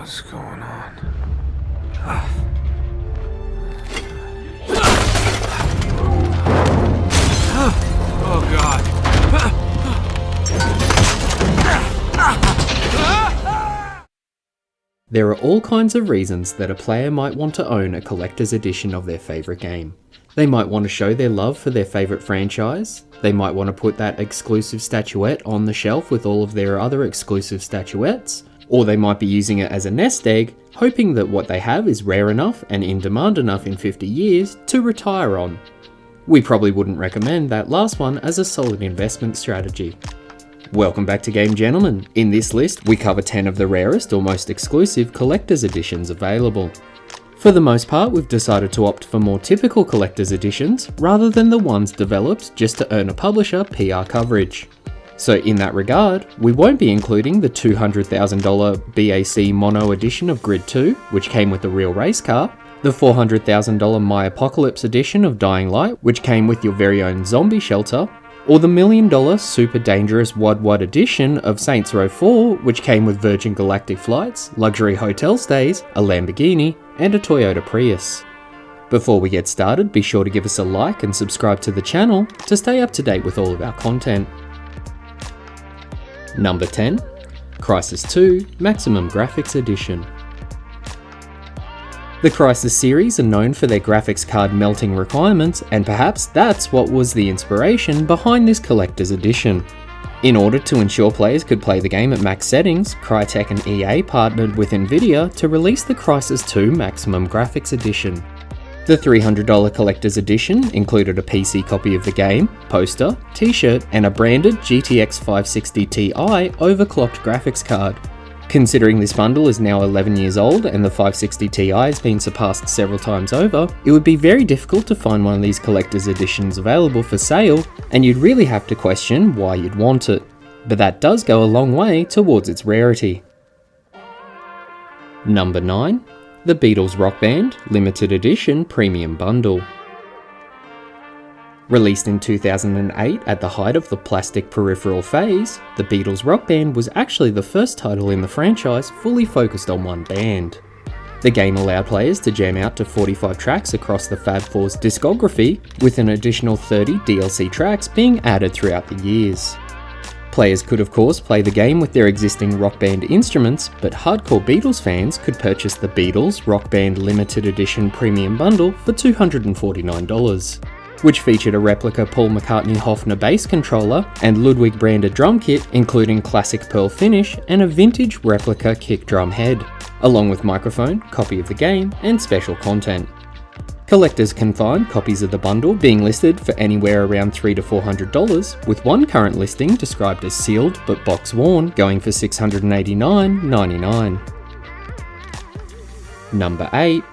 What's going on? Oh God. There are all kinds of reasons that a player might want to own a collector's edition of their favourite game. They might want to show their love for their favourite franchise, they might want to put that exclusive statuette on the shelf with all of their other exclusive statuettes, or they might be using it as a nest egg, hoping that what they have is rare enough and in demand enough in 50 years to retire on. We probably wouldn't recommend that last one as a solid investment strategy. Welcome back to Game Gentlemen. In this list, we cover 10 of the rarest or most exclusive collector's editions available. For the most part, we've decided to opt for more typical collector's editions rather than the ones developed just to earn a publisher PR coverage. So in that regard, we won't be including the $200,000 BAC Mono edition of Grid 2, which came with the real race car, the $400,000 My Apocalypse edition of Dying Light, which came with your very own zombie shelter, or the $1 million Super Dangerous WUD edition of Saints Row 4, which came with Virgin Galactic flights, luxury hotel stays, a Lamborghini, and a Toyota Prius. Before we get started, be sure to give us a like and subscribe to the channel to stay up to date with all of our content. Number 10. Crysis 2 Maximum Graphics Edition. The Crysis series are known for their graphics card melting requirements, and perhaps that's what was the inspiration behind this collector's edition. In order to ensure players could play the game at max settings, Crytek and EA partnered with Nvidia to release the Crysis 2 Maximum Graphics Edition. The $300 collector's edition included a PC copy of the game, poster, t-shirt, and a branded GTX 560 Ti overclocked graphics card. Considering this bundle is now 11 years old and the 560 Ti has been surpassed several times over, it would be very difficult to find one of these collector's editions available for sale, and you'd really have to question why you'd want it. But that does go a long way towards its rarity. Number 9. The Beatles Rock Band Limited Edition Premium Bundle. Released in 2008 at the height of the plastic peripheral phase, the Beatles Rock Band was actually the first title in the franchise fully focused on one band. The game allowed players to jam out to 45 tracks across the Fab Four's discography, with an additional 30 DLC tracks being added throughout the years. Players could of course play the game with their existing Rock Band instruments, but hardcore Beatles fans could purchase the Beatles Rock Band Limited Edition Premium Bundle for $249. Which featured a replica Paul McCartney Hofner bass controller and Ludwig branded drum kit, including classic pearl finish and a vintage replica kick drum head, along with microphone, copy of the game, and special content. Collectors can find copies of the bundle being listed for anywhere around $300 to $400, with one current listing described as sealed but box worn going for $689.99. Number 8.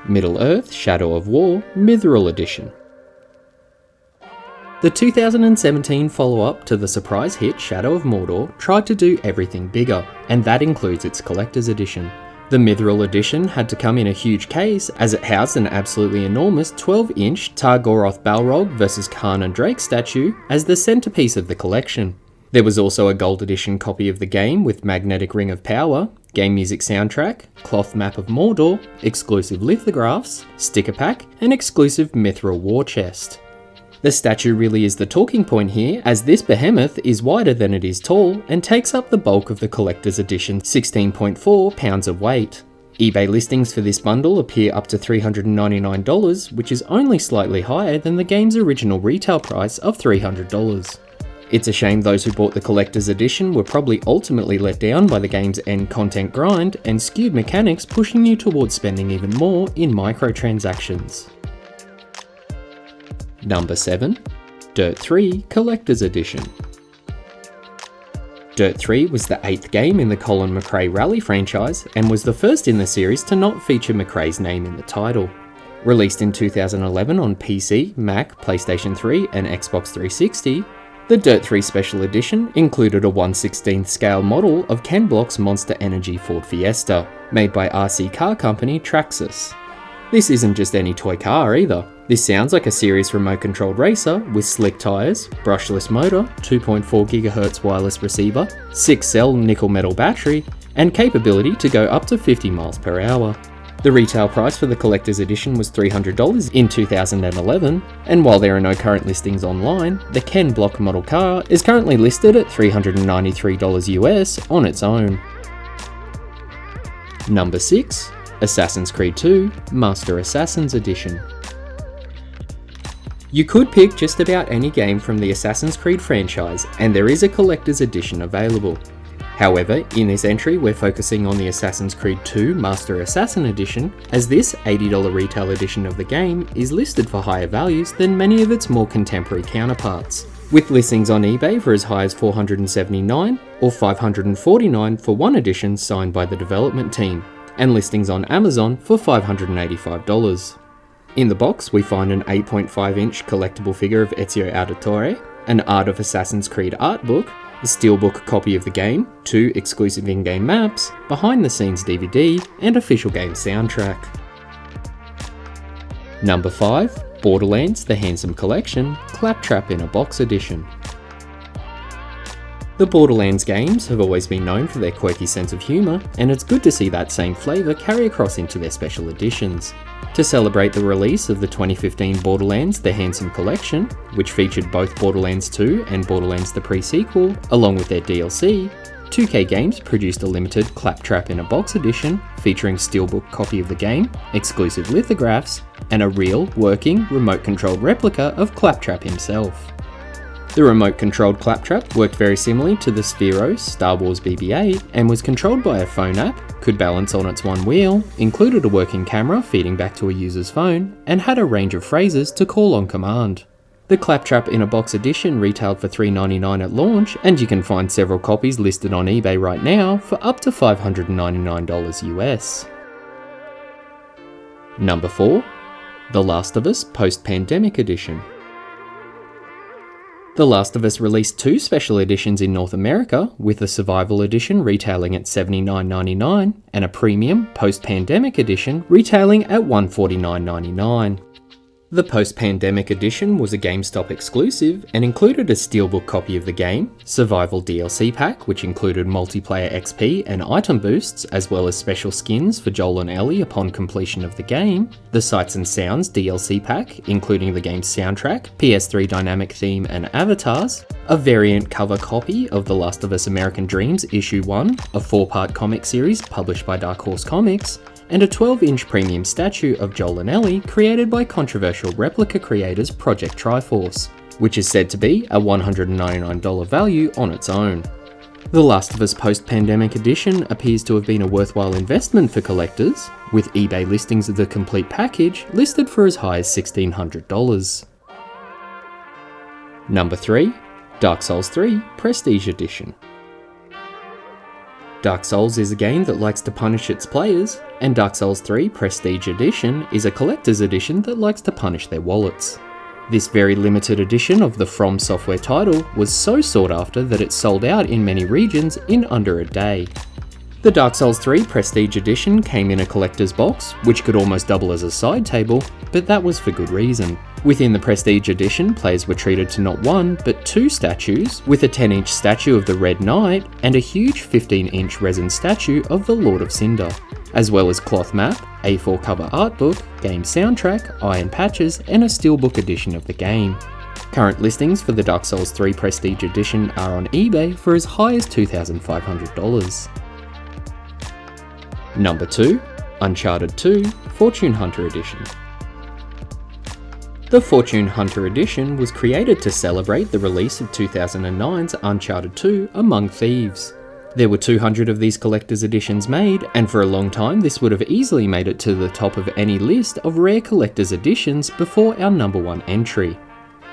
Middle-earth Shadow of War Mithril Edition. The 2017 follow-up to the surprise hit Shadow of Mordor tried to do everything bigger, and that includes its collector's edition. The Mithril edition had to come in a huge case as it housed an absolutely enormous 12-inch Tar-Goroth Balrog vs Khan and Drake statue as the centerpiece of the collection. There was also a gold edition copy of the game with Magnetic Ring of Power, game music soundtrack, cloth map of Mordor, exclusive lithographs, sticker pack, and exclusive Mithril war chest. The statue really is the talking point here, as this behemoth is wider than it is tall and takes up the bulk of the collector's edition's 16.4 pounds of weight. eBay listings for this bundle appear up to $399, which is only slightly higher than the game's original retail price of $300. It's a shame those who bought the collector's edition were probably ultimately let down by the game's end content grind and skewed mechanics, pushing you towards spending even more in microtransactions. Number 7. Dirt 3 Collector's Edition. Dirt 3 was the 8th game in the Colin McRae Rally franchise and was the first in the series to not feature McRae's name in the title. Released in 2011 on PC, Mac, PlayStation 3 and Xbox 360, the Dirt 3 Special Edition included a 1/16th scale model of Ken Block's Monster Energy Ford Fiesta, made by RC car company Crysis. This isn't just any toy car either. This sounds like a serious remote-controlled racer with slick tyres, brushless motor, 2.4 GHz wireless receiver, 6-cell nickel-metal battery, and capability to go up to 50 miles per hour. The retail price for the collector's edition was $300 in 2011, and while there are no current listings online, the Ken Block model car is currently listed at $393 US on its own. Number 6. Assassin's Creed 2 Master Assassins Edition. You could pick just about any game from the Assassin's Creed franchise, and there is a collector's edition available. However, in this entry we're focusing on the Assassin's Creed 2 Master Assassin Edition, as this $80 retail edition of the game is listed for higher values than many of its more contemporary counterparts, with listings on eBay for as high as $479 or $549 for one edition signed by the development team, and listings on Amazon for $585. In the box we find an 8.5-inch collectible figure of Ezio Auditore, an Art of Assassin's Creed art book, a steelbook copy of the game, 2 exclusive in-game maps, behind-the-scenes DVD, and official game soundtrack. Number 5. Borderlands The Handsome Collection Claptrap in a Box Edition. The Borderlands games have always been known for their quirky sense of humour, and it's good to see that same flavour carry across into their special editions. To celebrate the release of the 2015 Borderlands The Handsome Collection, which featured both Borderlands 2 and Borderlands the pre-sequel, along with their DLC, 2K Games produced a limited Claptrap in a Box edition featuring steelbook copy of the game, exclusive lithographs, and a real, working, remote-controlled replica of Claptrap himself. The remote-controlled Claptrap worked very similarly to the Sphero's Star Wars BB-8 and was controlled by a phone app, could balance on its one wheel, included a working camera feeding back to a user's phone, and had a range of phrases to call on command. The Claptrap in a Box edition retailed for $3.99 at launch, and you can find several copies listed on eBay right now for up to $599 US. Number 4. The Last of Us Post-Pandemic Edition. The Last of Us released 2 special editions in North America, with a Survival Edition retailing at $79.99 and a Premium Post-Pandemic Edition retailing at $149.99. The Post-Pandemic Edition was a GameStop exclusive and included a steelbook copy of the game, Survival DLC Pack which included multiplayer XP and item boosts as well as special skins for Joel and Ellie upon completion of the game, the Sights and Sounds DLC Pack including the game's soundtrack, PS3 dynamic theme and avatars, a variant cover copy of The Last of Us American Dreams Issue 1, a 4-part comic series published by Dark Horse Comics, and a 12-inch premium statue of Joel and Ellie created by controversial replica creators Project Triforce, which is said to be a $199 value on its own. The Last of Us Post-Pandemic Edition appears to have been a worthwhile investment for collectors, with eBay listings of the complete package listed for as high as $1,600. Number 3. Dark Souls 3 Prestige Edition. Dark Souls is a game that likes to punish its players, and Dark Souls 3 Prestige Edition is a collector's edition that likes to punish their wallets. This very limited edition of the From Software title was so sought after that it sold out in many regions in under a day. The Dark Souls 3 Prestige Edition came in a collector's box, which could almost double as a side table, but that was for good reason. Within the Prestige Edition, players were treated to not 1, but 2 statues, with a 10-inch statue of the Red Knight and a huge 15-inch resin statue of the Lord of Cinder, as well as cloth map, A4 cover art book, game soundtrack, iron patches, and a steelbook edition of the game. Current listings for the Dark Souls 3 Prestige Edition are on eBay for as high as $2,500. Number 2. Uncharted 2 Fortune Hunter Edition. The Fortune Hunter Edition was created to celebrate the release of 2009's Uncharted 2 Among Thieves. There were 200 of these collector's editions made, and for a long time this would have easily made it to the top of any list of rare collector's editions before our number 1 entry.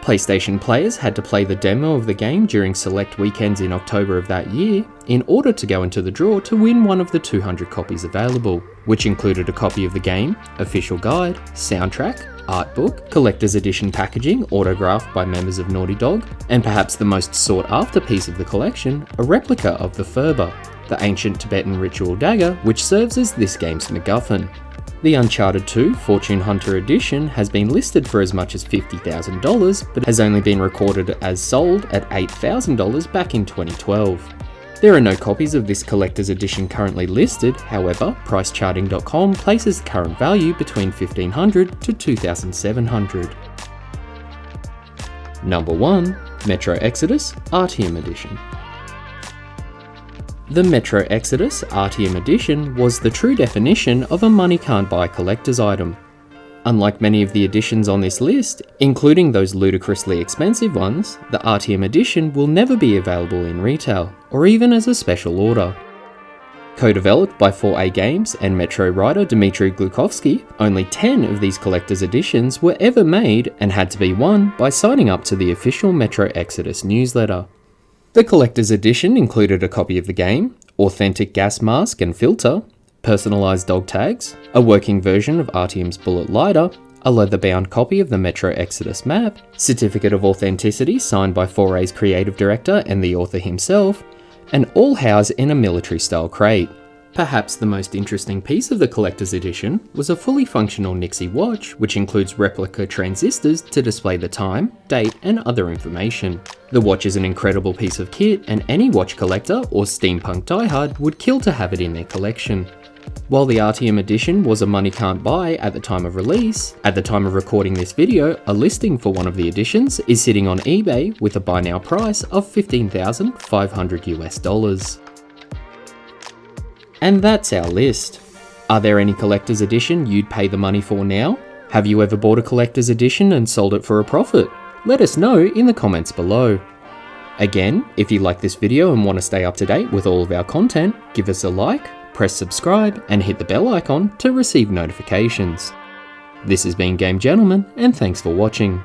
PlayStation players had to play the demo of the game during select weekends in October of that year in order to go into the draw to win one of the 200 copies available, which included a copy of the game, official guide, soundtrack, art book, collector's edition packaging autographed by members of Naughty Dog, and perhaps the most sought after piece of the collection, a replica of the Furba, the ancient Tibetan ritual dagger which serves as this game's MacGuffin. The Uncharted 2 Fortune Hunter Edition has been listed for as much as $50,000, but has only been recorded as sold at $8,000 back in 2012. There are no copies of this collector's edition currently listed, however, pricecharting.com places the current value between $1,500 to $2,700. Number 1. Metro Exodus Artyom Edition. The Metro Exodus Artyom Edition was the true definition of a money can't buy collector's item. Unlike many of the editions on this list, including those ludicrously expensive ones, the Artyom Edition will never be available in retail, or even as a special order. Co-developed by 4A Games and Metro writer Dmitry Glukovsky, only 10 of these collector's editions were ever made and had to be won by signing up to the official Metro Exodus newsletter. The collector's edition included a copy of the game, authentic gas mask and filter, personalised dog tags, a working version of Artyom's bullet lighter, a leather-bound copy of the Metro Exodus map, certificate of authenticity signed by 4A's creative director and the author himself, and all housed in a military-style crate. Perhaps the most interesting piece of the collector's edition was a fully functional Nixie watch, which includes replica transistors to display the time, date, and other information. The watch is an incredible piece of kit, and any watch collector or steampunk diehard would kill to have it in their collection. While the Artyom edition was a money can't buy at the time of release, at the time of recording this video, a listing for one of the editions is sitting on eBay with a buy now price of $15,500 US. And that's our list. Are there any collector's edition you'd pay the money for now? Have you ever bought a collector's edition and sold it for a profit? Let us know in the comments below. Again, if you like this video and want to stay up to date with all of our content, give us a like, press subscribe, and hit the bell icon to receive notifications. This has been Game Gentleman, and thanks for watching.